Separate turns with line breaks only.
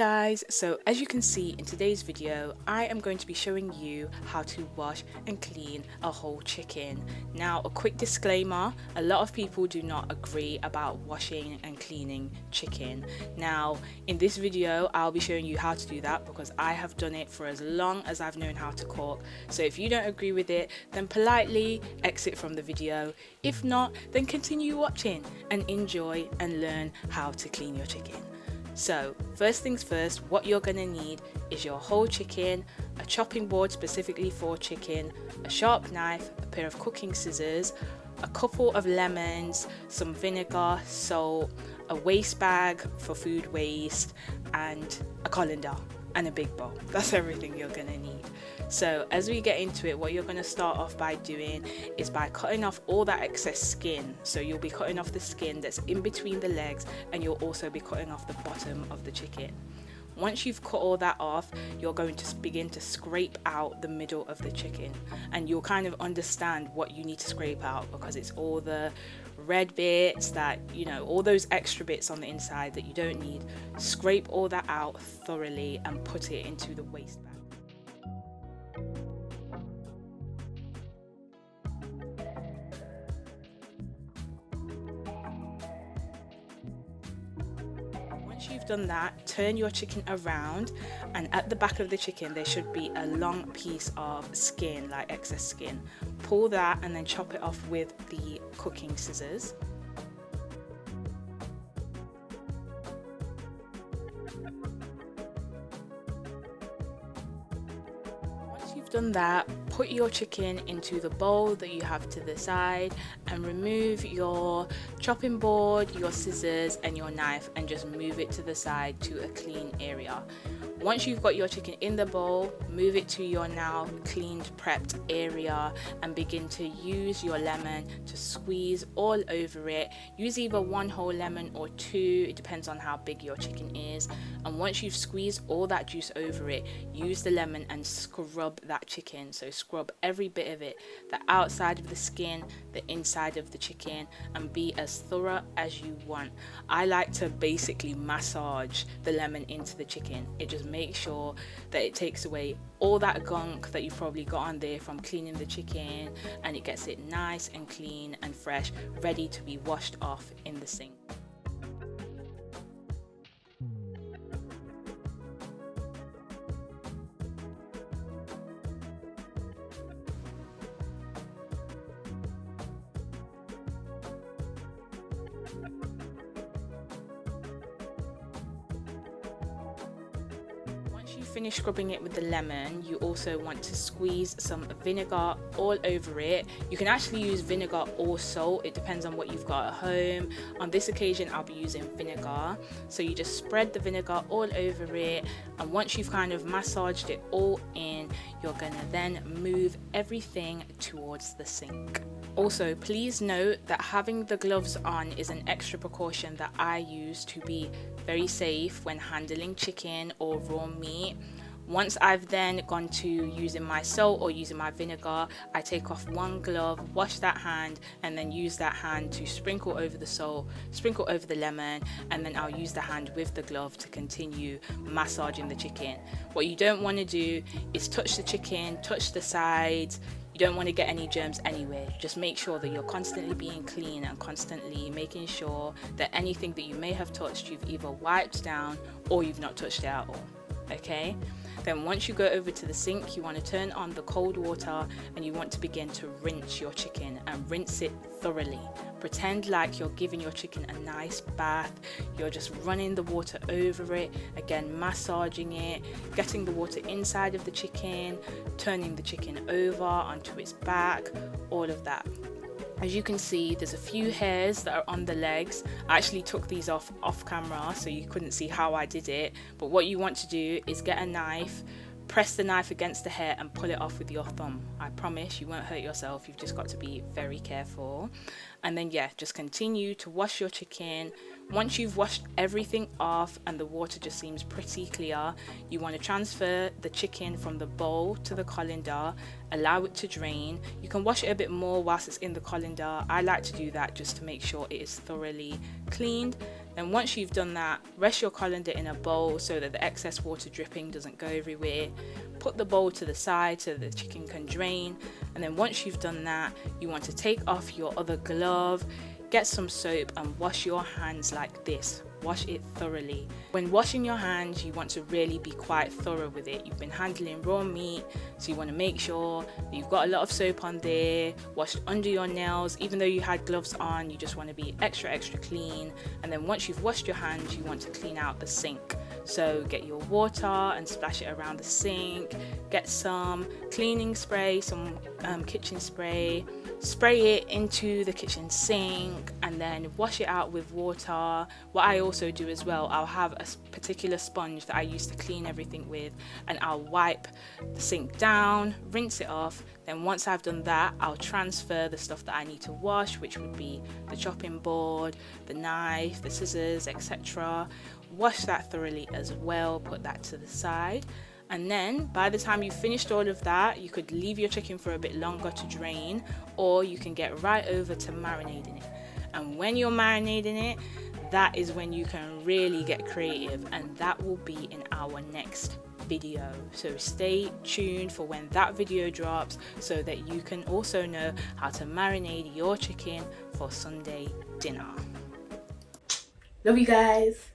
guys, so as you can see in today's video, I am going to be showing you how to wash and clean a whole chicken. Now, a quick disclaimer, a lot of people do not agree about washing and cleaning chicken. Now, in this video, I'll be showing you how to do that because I have done it for as long as I've known how to cook. So if you don't agree with it, then politely exit from the video. If not, then continue watching and enjoy and learn how to clean your chicken. So first things first, what you're going to need is your whole chicken, a chopping board specifically for chicken, a sharp knife, a pair of cooking scissors, a couple of lemons, some vinegar, salt, a waste bag for food waste, and a colander and a big bowl. That's everything you're going to need. So as we get into it, what you're going to start off by doing is by cutting off all that excess skin. So you'll be cutting off the skin that's in between the legs, and you'll also be cutting off the bottom of the chicken. Once you've cut all that off, you're going to begin to scrape out the middle of the chicken, and you'll kind of understand what you need to scrape out because it's all the red bits that, you know, all those extra bits on the inside that you don't need. Scrape all that out thoroughly and put it into the waste bag. Once you've done that, turn your chicken around, and at the back of the chicken there should be a long piece of skin, like excess skin. Pull that and then chop it off with the cooking scissors. Once you've done that, put your chicken into the bowl that you have to the side and remove your chopping board, your scissors and your knife, and just move it to the side to a clean area. Once you've got your chicken in the bowl, move it to your now cleaned, prepped area and begin to use your lemon to squeeze all over it. Use either one whole lemon or two, it depends on how big your chicken is. And once you've squeezed all that juice over it, use the lemon and scrub that chicken. So scrub every bit of it, the outside of the skin, the inside of the chicken, and be as thorough as you want. I like to basically massage the lemon into the chicken. It just makes sure that it takes away all that gunk that you've probably got on there from cleaning the chicken, and it gets it nice and clean and fresh, ready to be washed off in the sink. Once you finish scrubbing it with the lemon, you also want to squeeze some vinegar all over it. You can actually use vinegar or salt, it depends on what you've got at home. On this occasion I'll be using vinegar. So you just spread the vinegar all over it, and once you've kind of massaged it all in, you're gonna then move everything towards the sink. Also, please note that having the gloves on is an extra precaution that I use to be very safe when handling chicken or raw meat. Once I've then gone to using my salt or using my vinegar, I take off one glove, wash that hand, and then use that hand to sprinkle over the salt, sprinkle over the lemon, and then I'll use the hand with the glove to continue massaging the chicken. What you don't want to do is touch the chicken, touch the sides. You don't want to get any germs anywhere. Just make sure that you're constantly being clean and constantly making sure that anything that you may have touched, you've either wiped down or you've not touched it at all. Okay? Then once you go over to the sink, you want to turn on the cold water and you want to begin to rinse your chicken, and rinse it thoroughly. Pretend like you're giving your chicken a nice bath. You're just running the water over it, again massaging it, getting the water inside of the chicken, turning the chicken over onto its back, all of that. As you can see, there's a few hairs that are on the legs. I actually took these off camera so you couldn't see how I did it, but what you want to do is get a knife, press the knife against the hair and pull it off with your thumb. I promise you won't hurt yourself, you've just got to be very careful. And then yeah, just continue to wash your chicken. Once you've washed everything off and the water just seems pretty clear, you want to transfer the chicken from the bowl to the colander, allow it to drain. You can wash it a bit more whilst it's in the colander. I like to do that just to make sure it is thoroughly cleaned. Then once you've done that, rest your colander in a bowl so that the excess water dripping doesn't go everywhere. Put the bowl to the side so the chicken can drain. And then once you've done that, you want to take off your other glove, get some soap and wash your hands like this. Wash it thoroughly. When washing your hands, you want to really be quite thorough with it. You've been handling raw meat, so you want to make sure that you've got a lot of soap on there, washed under your nails. Even though you had gloves on, you just want to be extra clean. And then once you've washed your hands, you want to clean out the sink. So get your water and splash it around the sink. Get some cleaning spray, some kitchen spray. Spray it into the kitchen sink and then wash it out with water. What I also do as well, I'll have a particular sponge that I use to clean everything with, and I'll wipe the sink down, rinse it off. Then once I've done that, I'll transfer the stuff that I need to wash, which would be the chopping board, the knife, the scissors, etc. Wash that thoroughly as well, put that to the side. And then by the time you've finished all of that, you could leave your chicken for a bit longer to drain, or you can get right over to marinating it. And when you're marinating it, that is when you can really get creative, and that will be in our next video. So stay tuned for when that video drops so that you can also know how to marinate your chicken for Sunday dinner. Love you guys.